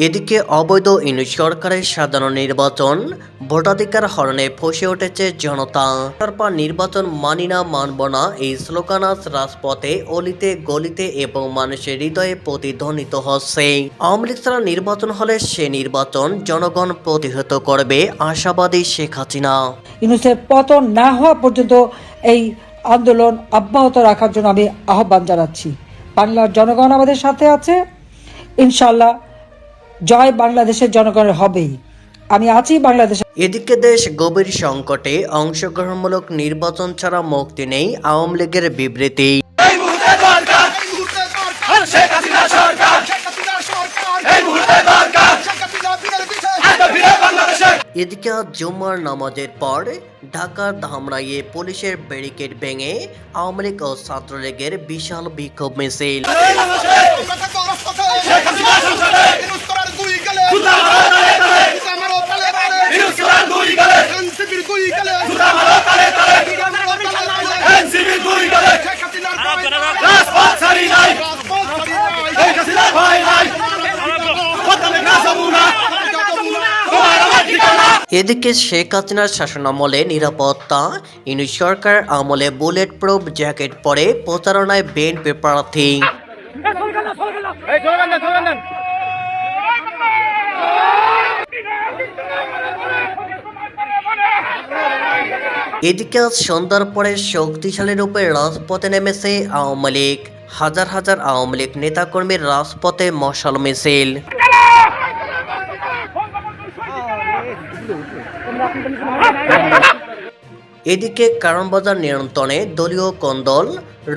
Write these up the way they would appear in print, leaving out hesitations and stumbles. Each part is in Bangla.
এদিকে অবৈধ ইউনিট সরকারের সাধারণ নির্বাচন ভোটাধিকার হরণে ফসে উঠেছে জনতা। তারপর নির্বাচন মানি না মানব না এই স্লোগান আজ রাজপথে অলিতে গলিতে এবং মানুষের হৃদয়ে প্রতিধ্বনিত হচ্ছে। আওয়ামী লীগ ছাড়া নির্বাচন হলে সে নির্বাচন জনগণ প্রতিহত করবে আশাবাদী শেখ হাসিনা। ইউনূসের পতন না হওয়া পর্যন্ত এই আন্দোলন অব্যাহত রাখার জন্য আমি আহ্বান জানাচ্ছি। বাংলার জনগণ আমাদের সাথে আছে, ইনশাল্লাহ জয় বাংলাদেশের জনগণের হবেই। আমি আছি বাংলাদেশে। এদিকে দেশ গভীর সংকটে, অংশগ্রহণমূলক নির্বাচন ছাড়া মুক্তি নেই আওয়ামী লীগের বিবৃতি। এদিকে জুম্মার নামাজের পর ঢাকার ধামরাইয়ে পুলিশের ব্যারিকেড ভেঙে আওয়ামী লীগ ও ছাত্রলীগের বিশাল বিক্ষোভ মিছিল। এদিকে শেখ হাসিনার শাসনামলে নিরাপত্তা, ইউনিট সরকার আমলে বুলেট প্রুফ জ্যাকেট পরে প্রচারণায় বিএনপি প্রার্থী। এদিকে আজ সন্ধ্যার পরে শক্তিশালী রূপে রাজপথে নেমেছে আওয়ামী লীগ। হাজার হাজার আওয়ামী লীগ নেতাকর্মীর রাজপথে মশাল মিছিল। এদিকে কারণ বাজার নিয়ন্ত্রণে দলীয় কোন্দল,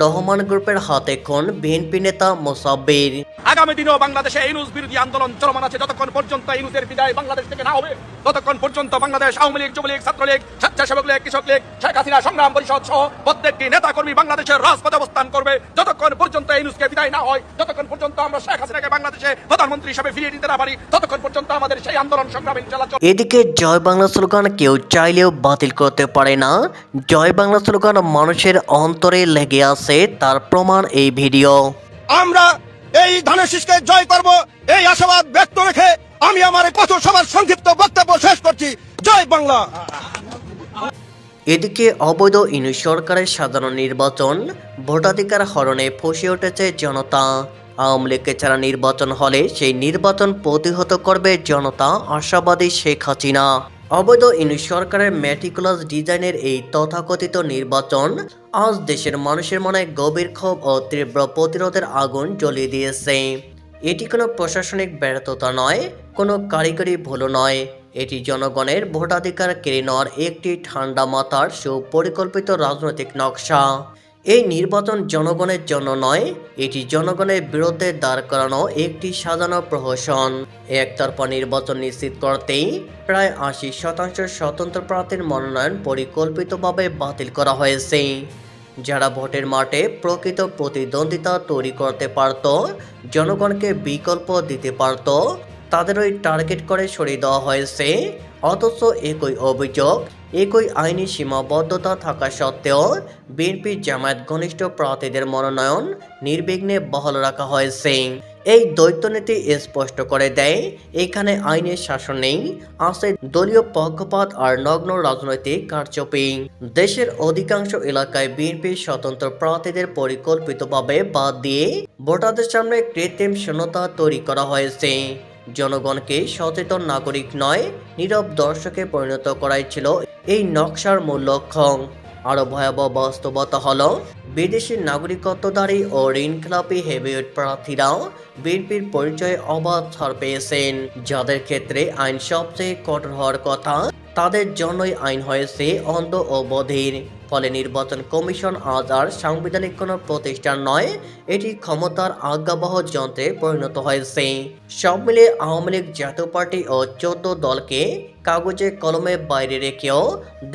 রহমান গ্রুপের হাতে খুন বিএনপি নেতা মোসাব্বির। আগামী দিনেও বাংলাদেশে ইউনূস বিরোধী আন্দোলন চলমান আছে। যতক্ষণ পর্যন্ত ইউনূসের বিদায় বাংলাদেশ থেকে না হবে, ততক্ষণ পর্যন্ত বাংলাদেশ আওয়ামী লীগ, যুবলীগ, ছাত্রলীগ, স্বেচ্ছাসেবক লীগ, কৃষক লীগ, শেখ হাসিনা সংগ্রাম পরিষদ সহ প্রত্যেকটি নেতা কর্মী বাংলাদেশের রাজপথে অবস্থান করবে। যতক্ষণ পর্যন্ত ইউনূসকে বিদায় না হয়, যতক্ষণ পর্যন্ত আমরা শেখ হাসিনাকে বাংলাদেশে প্রধানমন্ত্রী হিসেবে ফিরিয়ে দিতে না পারি, ততক্ষণ পর্যন্ত আমাদের সেই আন্দোলন সংগ্রামে চালাচল। এদিকে জয় বাংলা স্লোগান কেউ চাইলেও বাতিল করতে পারে না। জয় বাংলা স্লোগান মানুষের অন্তরে লেগে আছে, তার প্রমাণ এই ভিডিও। আমরা এই ধানের শীষকে জয় করব, এই আশাবাদ ব্যক্ত রেখে আমি আমার পথ সভার সংক্ষিপ্ত বক্তব্য শেষ করছি। জয় বাংলা। এদিকে অবৈধ ইউনিট সরকারের সাধারণ নির্বাচন ভোটাধিকার হরণে ফসে উঠেছে জনতা। আওয়ামী লীগকে ছাড়া নির্বাচন হলে সেই নির্বাচন প্রতিহত করবে জনতা, আশাবাদী শেখ হাসিনা। অবৈধ ইউনিট সরকারের ম্যাটিকুলাস ডিজাইনের এই তথাকথিত নির্বাচন আজ দেশের মানুষের মনে গভীর ক্ষোভ ও তীব্র প্রতিরোধের আগুন জ্বলিয়ে দিয়েছে। এটি কোনো প্রশাসনিক ব্যর্থতা নয়, কোনো কারিগরি ভুলও নয়, এটি জনগণের ভোটাধিকার কেড়ে নেওয়ার একটি ঠান্ডা মাথার সুপরিকল্পিত রাজনৈতিক নকশা। এই নির্বাচন জনগণের জন্য নয়, এটি জনগণের বিরুদ্ধে দাঁড় করানো একটি সাজানো প্রহসন। একতরফা নির্বাচন নিশ্চিত করতেই প্রায় ৮০% স্বতন্ত্র প্রার্থীর মনোনয়ন পরিকল্পিতভাবে বাতিল করা হয়েছে। যারা ভোটের মাঠে প্রকৃত প্রতিদ্বন্দ্বিতা তৈরি করতে পারত, জনগণকে বিকল্প দিতে পারত, তাদেরই টার্গেট করে সরিয়ে দেওয়া হয়েছে। অথচ একই অভিযোগ, একই আইনি সীমাবদ্ধতা থাকা সত্ত্বেও বিএনপি জামায়াত ঘনিষ্ঠ প্রার্থীদের মনোনয়ন নির্বিঘ্নে বহাল রাখা হয়েছে। এই দ্বৈতনীতি স্পষ্ট করে দেয়, এখানে আইনের শাসন নেই, আছে দলীয় পক্ষপাত আর নগ্ন রাজনৈতিক কারচুপি। দেশের অধিকাংশ এলাকায় বিএনপির স্বতন্ত্র প্রার্থীদের পরিকল্পিতভাবে বাদ দিয়ে ভোটারদের সামনে কৃত্রিম শূন্যতা তৈরি করা হয়েছে। জনগণকে সচেতন নাগরিক নয়, নীরব দর্শকে পরিণত করাই ছিল এই নকশার মূল লক্ষ্য। আরো ভয়াবহ বাস্তবতা হলো, বিদেশি নাগরিকত্বধারী ও ঋণখেলাপি হেভিওয়েট প্রার্থীরাও বিএনপির পরিচয়ে অবাধ ছাড় পেয়েছেন। যাদের ক্ষেত্রে আইন সবচেয়ে কঠোর হওয়ার কথা, তাদের জন্যই আইন হয়েছে অন্ধ ও বধির। ফলে নির্বাচন কমিশন আজ আর সাংবিধানিক কোনো প্রতিষ্ঠান নয়, এটি ক্ষমতার আজ্ঞাবহ যন্ত্রে পরিণত হয়েছে। সব মিলিয়ে আওয়ামী লীগ, জাতীয় পার্টি ও 14 দলকে কাগজে কলমে বাইরে রেখেও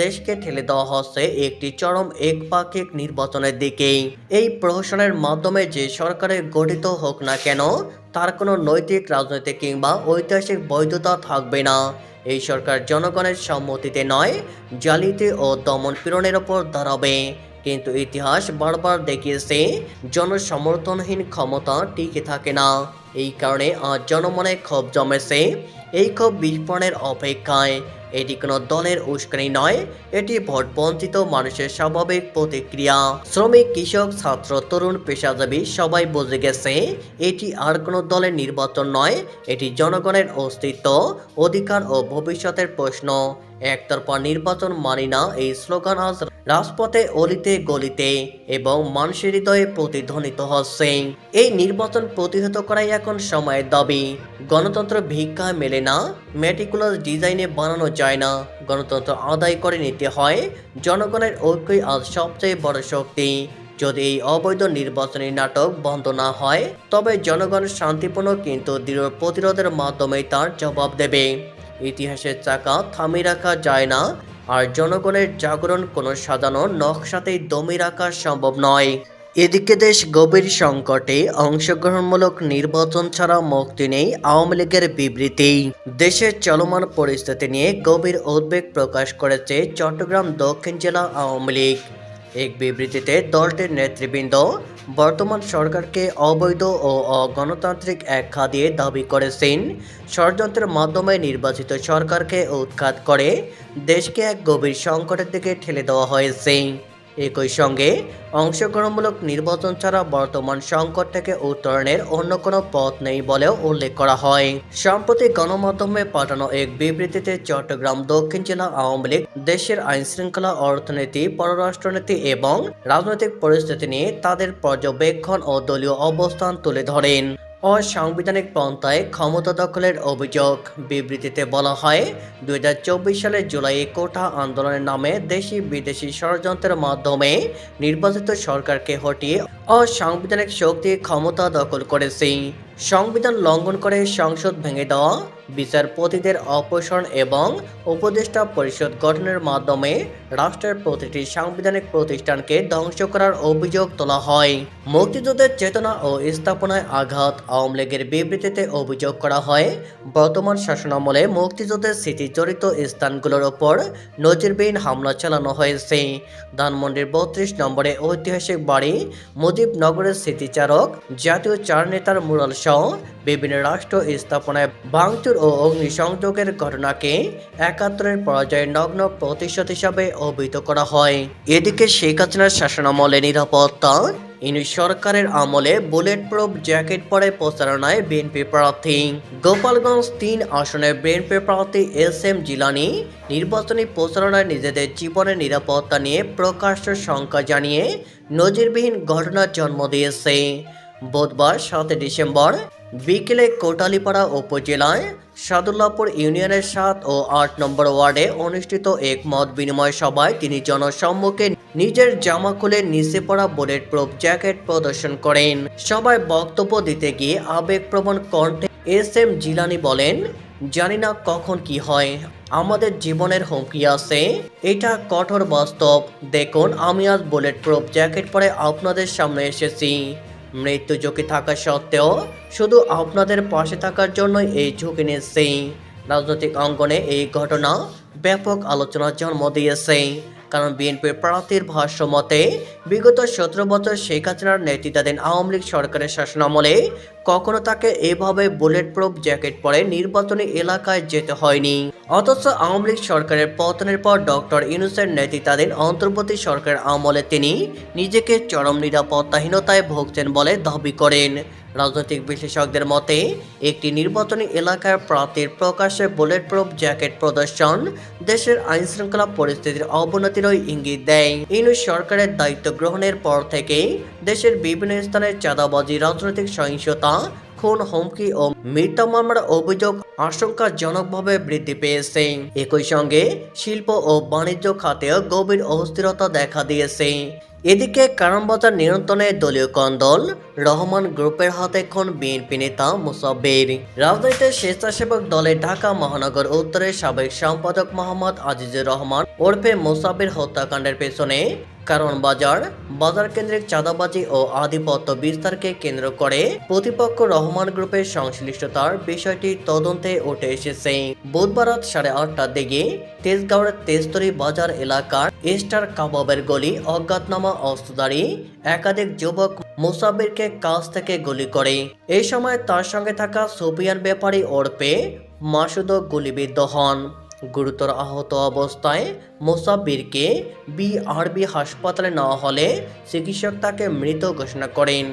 দেশকে ঠেলে দেওয়া হচ্ছে একটি চরম একপাক্ষিক নির্বাচনের দিকে। এই প্রহসনের মাধ্যমে যে সরকারের গঠিত হোক না কেন, তার কোনো নৈতিক, রাজনৈতিক কিংবা ঐতিহাসিক বৈধতা থাকবে না। এই সরকার জনগণের সম্মতিতে নয়, জালিয়াতি ও দমন পীড়নের ওপর দাঁড়াবে। কিন্তু ইতিহাস বারবার দেখিয়েছে, জনসমর্থনহীন ক্ষমতা টিকে থাকে না। এই কারণে আজ জনমনে ক্ষোভ জমেছে। এই ক্ষোভ বিস্ফোরণের অপেক্ষায়। এটি কোনো দলের উস্কানি নয়, এটি ভোট বঞ্চিত মানুষের স্বাভাবিক প্রতিক্রিয়া। শ্রমিক, কৃষক, ছাত্র, তরুণ, পেশাজীবী সবাই বুঝে গেছে এটি আর কোনো দলের নির্বাচন নয়, এটি জনগণের অস্তিত্ব, অধিকার ও ভবিষ্যতের প্রশ্ন। একতরফা নির্বাচন মানি না, এই স্লোগান আজ রাজপথে, অলিতে গলিতে এবং মানুষের হৃদয়ে প্রতিধ্বনিত হচ্ছে। এই নির্বাচন প্রতিহত করাই এখন সময়ের দাবি। গণতন্ত্র ভিক্ষায় মেলে না, মেটিকুলাস ডিজাইনে বানানো যায় না। গণতন্ত্র আদায় করে নিতে হয়। জনগণের ঐক্যই আজ সবচেয়ে বড় শক্তি। যদি এই অবৈধ নির্বাচনী নাটক বন্ধ না হয়, তবে জনগণ শান্তিপূর্ণ কিন্তু দৃঢ় প্রতিরোধের মাধ্যমে তার জবাব দেবে। ইতিহাসের চাকা থামিয়ে রাখা যায় না, আর জনগণের জাগরণ কোনো সাজানো নকশাতেই দমিয়ে রাখা সম্ভব নয়। এদিকে দেশ গভীর সংকটে, অংশগ্রহণমূলক নির্বাচন ছাড়া মুক্তি নেই আওয়ামী লীগের বিবৃতি। দেশের চলমান পরিস্থিতি নিয়ে গভীর উদ্বেগ প্রকাশ করেছে চট্টগ্রাম দক্ষিণ জেলা আওয়ামী লীগ। এক বিবৃতিতে দলটির নেতৃবৃন্দ বর্তমান সরকারকে অবৈধ ও অগণতান্ত্রিক আখ্যা দিয়ে দাবি করেছেন, ষড়যন্ত্রের মাধ্যমে নির্বাচিত সরকারকে উৎখাত করে দেশকে এক গভীর সংকটের দিকে ঠেলে দেওয়া হয়েছে। একই সঙ্গে অংশগ্রহণমূলক নির্বাচন ছাড়া বর্তমান সংকট থেকে উত্তরণের অন্য কোনো পথ নেই বলেও উল্লেখ করা হয়। সম্প্রতি গণমাধ্যমে পাঠানো এক বিবৃতিতে চট্টগ্রাম দক্ষিণ জেলা আওয়ামী লীগ দেশের আইনশৃঙ্খলা, অর্থনীতি, পররাষ্ট্রনীতি এবং রাজনৈতিক পরিস্থিতি নিয়ে তাদের পর্যবেক্ষণ ও দলীয় অবস্থান তুলে ধরেন। অসাংবিধানিক পন্থায় ক্ষমতা দখলের অভিযোগ। বিবৃতিতে বলা হয়, 2024 সালের জুলাইয়ে কোটা আন্দোলনের নামে দেশি বিদেশি ষড়যন্ত্রের মাধ্যমে নির্বাচিত সরকারকে হটিয়ে অসাংবিধানিক শক্তি ক্ষমতা দখল করেছে। সংবিধান লঙ্ঘন করে সংসদ ভেঙে দেওয়া, বিচারপতিদের অপসারণ এবং উপদেষ্টা পরিষদ গঠনের মাধ্যমে রাষ্ট্রের প্রতিটি সাংবিধানিক প্রতিষ্ঠানকে ধ্বংস করার অভিযোগ তোলা হয়। মুক্তিযুদ্ধের চেতনা ও স্থাপনায় আঘাত। আওয়ামী লীগের বিবৃতিতে অভিযোগ করা হয়, বর্তমান শাসনামলে মুক্তিযুদ্ধের স্মৃতি জড়িত স্থানগুলোর ওপর নজিরবিহীন হামলা চালানো হয়েছে। ধানমন্ডির 32 নম্বরে ঐতিহাসিক বাড়ি, মুজিবনগরের স্মৃতিচারক, জাতীয় চার নেতার মুরাল সহ বিভিন্ন রাষ্ট্র স্থাপনায় ভাঙচুর ও অগ্নিসংযোগের ঘটনাকে ৭১-এর পরাজয়ের নগ্ন প্রতিশোধ হিসাবে অভিহিত করা হয়। এদিকে শেখ হাসিনার শাসনামলে নিরাপত্তা। ইউনূস সরকারের আমলে বুলেট প্রুফ জ্যাকেট পরে প্রচারণায় বিএনপি প্রার্থী। গোপালগঞ্জ ৩ আসনের বিএনপি প্রার্থী এস.এম. জিলানী নির্বাচনী প্রচারণায় নিজেদের জীবনের নিরাপত্তা নিয়ে প্রকাশ্য শঙ্কা জানিয়ে নজিরবিহীন ঘটনার জন্ম দিয়েছে। বুধবার ৭ ডিসেম্বর বিকেলে কোটালীপাড়া উপজেলায় সাদুল্লাপুর ইউনিয়নের ৭ ও ৮ নম্বর ওয়ার্ডে অনুষ্ঠিত এক মত বিনিময় সভায় তিনি জনসম্মুখে নিজের জামা খুলে নিচে পড়া বুলেট প্রুফ জ্যাকেট প্রদর্শন করেন। সবাই বক্তব্য দিতে গিয়ে আবেগপ্রবণ কণ্ঠে এস.এম. জিলানী বলেন, জানি না কখন কি হয়, আমাদের জীবনের হুমকি আছে, এটা কঠোর বাস্তব। দেখুন, আমি আজ বুলেট প্রুফ জ্যাকেট পরে আপনাদের সামনে এসেছি। মৃত্যু ঝুঁকি থাকা সত্ত্বেও শুধু আপনাদের পাশে থাকার জন্যই এই ঝুঁকি নিচ্ছি। রাজনৈতিক অঙ্গনে এই ঘটনা ব্যাপক আলোচনার জন্ম দিয়েছে, কারণ বিএনপির প্রার্থীর ভাষ্য মতে বিগত 17 বছর শেখ হাসিনার নেতৃত্বাধীন আওয়ামী লীগ সরকারের শাসনামলে কখনো তাকে এভাবে বুলেট প্রুফ জ্যাকেট পরে নির্বাচনী এলাকায় যেতে হয়নি। অথচ আওয়ামী লীগ সরকারের পতনের পর ডক্টর ইউনূসের নেতৃত্বাধীন অন্তর্বর্তী সরকারের আমলে তিনি নিজেকে চরম নিরাপত্তাহীনতায় ভুগছেন বলে দাবি করেন। রাজনৈতিক বিশ্লেষকদের মতে একটি নির্বাচনী এলাকার প্রার্থীর প্রকাশ্যে বুলেট প্রুফ জ্যাকেট প্রদর্শন দেশের আইনশৃঙ্খলা পরিস্থিতির অবনতিরই ইঙ্গিত দেয়। ইউনূস সরকারের দায়িত্ব গ্রহণের পর থেকেই দেশের বিভিন্ন স্থানে চাঁদাবাজি, রাজনৈতিক সহিংসতা, খুন, হুমকি ও মিথ্যা মামলার অভিযোগ আশঙ্কাজনকভাবে বৃদ্ধি পেয়েছে। একই সঙ্গে শিল্প ও বাণিজ্য খাতেও গভীর অস্থিরতা দেখা দিয়েছে। এদিকে কারণবাজার নিয়ন্ত্রণে দলীয় কন্দল, রহমান গ্রুপের হাতে এখন বিএনপি নেতা মুসাব্বির। রাজনীতিতে স্বেচ্ছাসেবক দলের ঢাকা মহানগর উত্তরের সাবেক সম্পাদক মোহাম্মদ আজিজুর রহমান ওরফে মুসাব্বির হত্যাকাণ্ডের পেছনে কারণ বাজার কেন্দ্রিক চাঁদাবাজি ও আধিপত্য বিস্তারকে কেন্দ্র করে প্রতিপক্ষ রহমান গ্রুপের সংশ্লিষ্টতার বিষয়টি তদন্তে উঠে এসেছে। বুধবার রাত 8:30টার দিকে তেজগাঁওয়ের তেজতরি বাজার এলাকার স্টার কাবাবের গলি অজ্ঞাতনামা অস্ত্রধারী একাধিক যুবক মুসাব্বিরকে কাছ থেকে গুলি করে। এই সময় তার সঙ্গে থাকা সুফিয়ান ব্যাপারী ওরফে মাসুদও গুলিবিদ্ধ হন। গুরুতর আহত অবস্থায় মুসাব্বিরকে বিআরবি হাসপাতালে নেওয়া হলে চিকিৎসক তাকে মৃত ঘোষণা করেন।